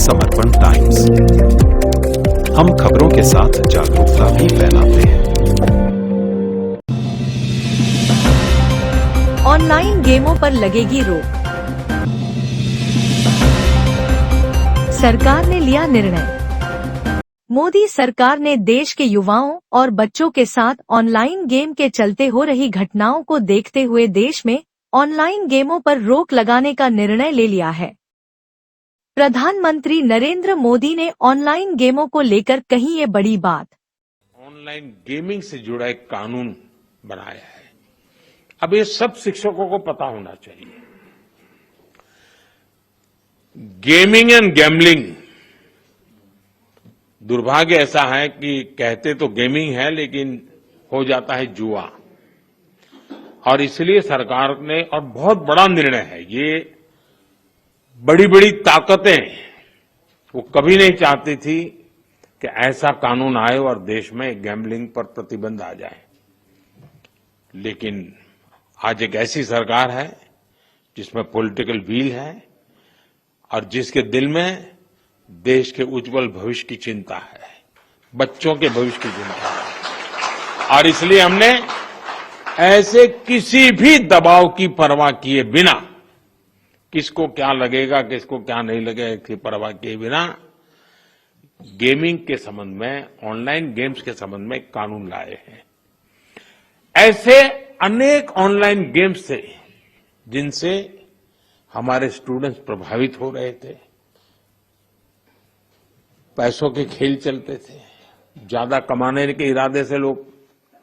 समर्पण टाइम्स, हम खबरों के साथ जागरूकता भी फैलाते हैं। ऑनलाइन गेमों पर लगेगी रोक, सरकार ने लिया निर्णय। मोदी सरकार ने देश के युवाओं और बच्चों के साथ ऑनलाइन गेम के चलते हो रही घटनाओं को देखते हुए देश में ऑनलाइन गेमों पर रोक लगाने का निर्णय ले लिया है। प्रधानमंत्री नरेंद्र मोदी ने ऑनलाइन गेमों को लेकर कही ये बड़ी बात। ऑनलाइन गेमिंग से जुड़ा एक कानून बनाया है। अब ये सब शिक्षकों को पता होना चाहिए। गेमिंग एंड गैम्बलिंग, दुर्भाग्य ऐसा है कि कहते तो गेमिंग है लेकिन हो जाता है जुआ। और इसलिए सरकार ने, और बहुत बड़ा निर्णय है ये, बड़ी बड़ी ताकतें वो कभी नहीं चाहती थी कि ऐसा कानून आए और देश में गैम्बलिंग पर प्रतिबंध आ जाए। लेकिन आज एक ऐसी सरकार है जिसमें पॉलिटिकल व्हील है और जिसके दिल में देश के उज्जवल भविष्य की चिंता है, बच्चों के भविष्य की चिंता है। और इसलिए हमने ऐसे किसी भी दबाव की परवाह किए बिना, किसको क्या लगेगा किसको क्या नहीं लगेगा इसकी परवाह किए बिना, गेमिंग के संबंध में, ऑनलाइन गेम्स के संबंध में कानून लाए हैं। ऐसे अनेक ऑनलाइन गेम्स थे जिनसे हमारे स्टूडेंट्स प्रभावित हो रहे थे। पैसों के खेल चलते थे, ज्यादा कमाने के इरादे से लोग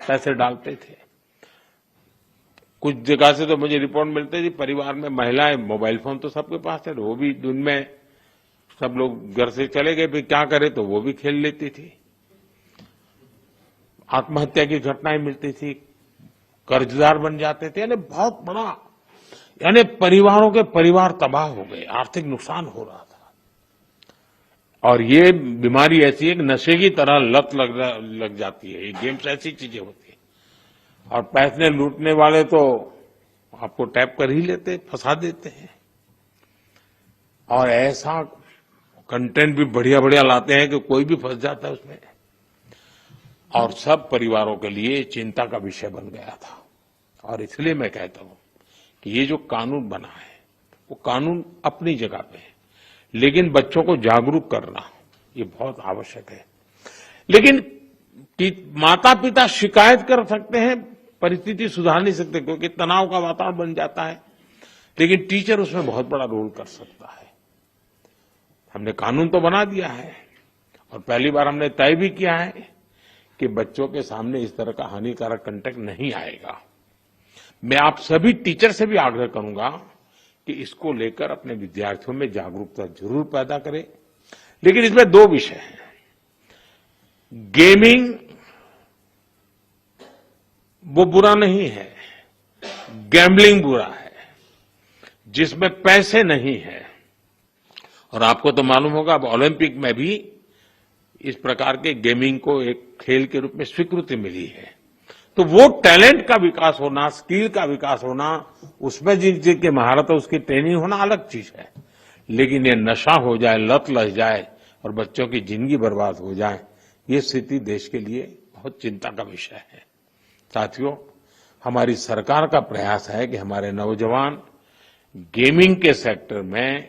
पैसे डालते थे। कुछ जगह से तो मुझे रिपोर्ट मिलती थी, परिवार में महिलाएं, मोबाइल फोन तो सबके पास है, वो भी दिन में सब लोग घर से चले गए, फिर क्या करे तो वो भी खेल लेती थी। आत्महत्या की घटनाएं मिलती थी, कर्जदार बन जाते थे, यानी बहुत बड़ा, यानी परिवारों के परिवार तबाह हो गए, आर्थिक नुकसान हो रहा था। और ये बीमारी ऐसी है कि नशे की तरह लत लग जाती है। ये गेम्स ऐसी चीजें होती है और पैसे लूटने वाले तो आपको टैप कर ही लेते, फंसा देते हैं। और ऐसा कंटेंट भी बढ़िया बढ़िया लाते हैं कि कोई भी फंस जाता है उसमें। और सब परिवारों के लिए चिंता का विषय बन गया था। और इसलिए मैं कहता हूं कि ये जो कानून बना है वो कानून अपनी जगह पे है, लेकिन बच्चों को जागरूक करना ये बहुत आवश्यक है। लेकिन माता पिता शिकायत कर सकते हैं, परिस्थिति सुधार नहीं सकते क्योंकि तनाव का वातावरण बन जाता है, लेकिन टीचर उसमें बहुत बड़ा रोल कर सकता है। हमने कानून तो बना दिया है और पहली बार हमने तय भी किया है कि बच्चों के सामने इस तरह का हानिकारक कंटेंट नहीं आएगा। मैं आप सभी टीचर से भी आग्रह करूंगा कि इसको लेकर अपने विद्यार्थियों में जागरूकता जरूर पैदा करें। लेकिन इसमें दो विषय हैं। गेमिंग वो बुरा नहीं है, गैम्बलिंग बुरा है, जिसमें पैसे नहीं है। और आपको तो मालूम होगा अब ओलंपिक में भी इस प्रकार के गेमिंग को एक खेल के रूप में स्वीकृति मिली है। तो वो टैलेंट का विकास होना, स्किल का विकास होना, उसमें जिनकी महारत है उसकी ट्रेनिंग होना अलग चीज है। लेकिन ये नशा हो जाए, लत लग जाए और बच्चों की जिंदगी बर्बाद हो जाए, ये स्थिति देश के लिए बहुत चिंता का विषय है। साथियों, हमारी सरकार का प्रयास है कि हमारे नौजवान गेमिंग के सेक्टर में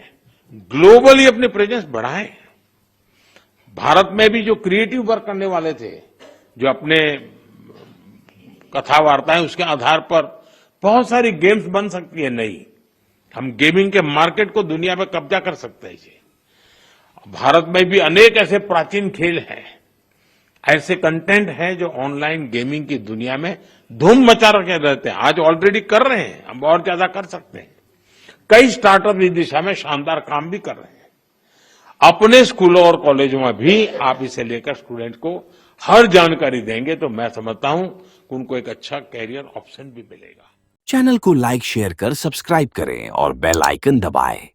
ग्लोबली अपनी प्रेजेंस बढ़ाएं। भारत में भी जो क्रिएटिव वर्क करने वाले थे, जो अपने कथा वार्ताएं उसके आधार पर बहुत सारी गेम्स बन सकती है नई। हम गेमिंग के मार्केट को दुनिया में कब्जा कर सकते हैं। भारत में भी अनेक ऐसे प्राचीन खेल हैं, ऐसे कंटेंट हैं जो ऑनलाइन गेमिंग की दुनिया में धूम मचा रखे रहते हैं। आज ऑलरेडी कर रहे हैं, हम और ज्यादा कर सकते हैं। कई स्टार्टअप इस दिशा में शानदार काम भी कर रहे हैं। अपने स्कूलों और कॉलेजों में भी आप इसे लेकर स्टूडेंट को हर जानकारी देंगे तो मैं समझता हूं कि उनको एक अच्छा कैरियर ऑप्शन भी मिलेगा। चैनल को लाइक शेयर कर सब्सक्राइब करें और बेल आइकन दबाएं।